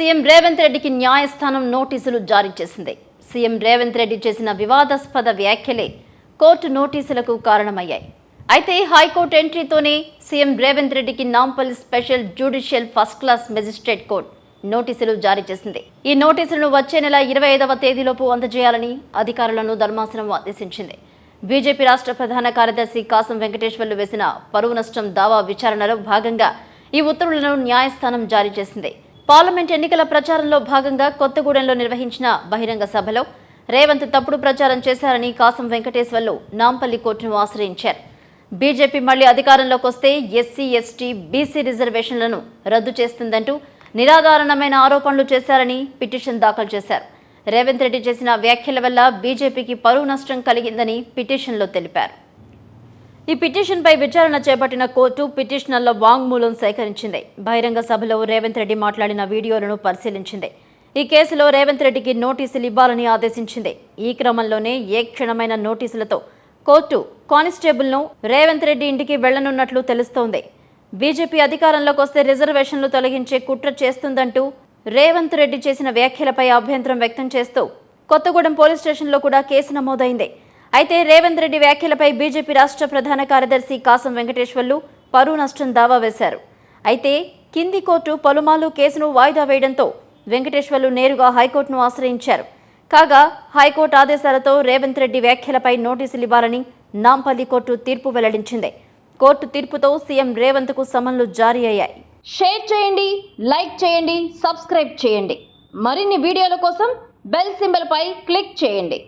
CM Revanth రెడ్డికి న్యాయస్థానం నోటీసులు జారీ చేసింది. సీఎం రేవంత్ రెడ్డి చేసిన వివాదాస్పద వ్యాఖ్యలే కోర్టు నోటీసులకు కారణమయ్యాయి. అయితే హైకోర్టు ఎంట్రీతోనే సీఎం రేవంత్ రెడ్డికి Nampally special judicial first class magistrate court నోటీసులు జారీ చేసింది. ఈ నోటీసులను వచ్చే నెల 25వ తేదీలోపు అందజేయాలని అధికారులను ధర్మాసనం ఆదేశించింది. బీజేపీ రాష్ట్ర ప్రధాన కార్యదర్శి కాసం వెంకటేశ్వర్లు వేసిన పరువు నష్టం దావా విచారణలో భాగంగా ఈ ఉత్తర్వులను న్యాయస్థానం జారీ చేసింది. పార్లమెంట్ ఎన్నికల ప్రచారంలో భాగంగా కొత్తగూడెంలో నిర్వహించిన బహిరంగ సభలో రేవంత్ తప్పుడు ప్రచారం చేశారని కాసం వెంకటేశ్వర్లు నాంపల్లి కోర్టును ఆశ్రయించారు. బీజేపీ మళ్లీ అధికారంలోకి వస్తే ఎస్సీ, ఎస్టీ, బీసీ రిజర్వేషన్లను రద్దు చేస్తుందంటూ నిరాధారణమైన ఆరోపణలు చేశారని పిటిషన్ దాఖలు చేశారు. రేవంత్ రెడ్డి చేసిన వ్యాఖ్యల వల్ల బీజేపీకి పరువు నష్టం కలిగిందని పిటిషన్లో తెలిపారు. ఈ పిటిషన్పై విచారణ చేపట్టిన కోర్టు పిటిషనర్ల వాంగ్మూలం సేకరించింది. బహిరంగ సభలో రేవంత్ రెడ్డి మాట్లాడిన వీడియోలను పరిశీలించింది. ఈ కేసులో రేవంత్ రెడ్డికి నోటీసులు ఇవ్వాలని ఆదేశించింది. ఈ క్రమంలోనే ఏ క్షణమైన నోటీసులతో కోర్టు కానిస్టేబుల్ను రేవంత్ రెడ్డి ఇంటికి వెళ్లనున్నట్లు తెలుస్తోంది. బీజేపీ అధికారంలోకి వస్తే రిజర్వేషన్లు తొలగించే కుట్ర చేస్తుందంటూ రేవంత్ రెడ్డి చేసిన వ్యాఖ్యలపై అభ్యంతరం వ్యక్తం చేస్తూ కొత్తగూడెం పోలీస్ స్టేషన్లో కూడా కేసు నమోదైంది. అయితే రేవంత్ రెడ్డి వ్యాఖ్యలపై బీజేపీ రాష్ట్ర ప్రధాన కార్యదర్శి కాసం వెంకటేశ్వర్లు పరువు నష్టం దావా వేశారు. అయితే కింది కోర్టు పలుమార్లు కేసును వాయిదా వేయడంతో వెంకటేశ్వర్లు నేరుగా హైకోర్టును ఆశ్రయించారు. కాగా హైకోర్టు ఆదేశాలతో రేవంత్ రెడ్డి వ్యాఖ్యలపై నోటీసులు ఇవ్వాలని నాంపల్లి కోర్టు తీర్పు వెల్లడించింది. కోర్టు తీర్పుతో సీఎం రేవంత్కు సమన్లు జారీ అయ్యాయి. షేర్ చేయండి, లైక్ చేయండి, సబ్స్క్రైబ్ చేయండి. మరిన్ని వీడియోల కోసం బెల్ సింబల్ పై క్లిక్ చేయండి.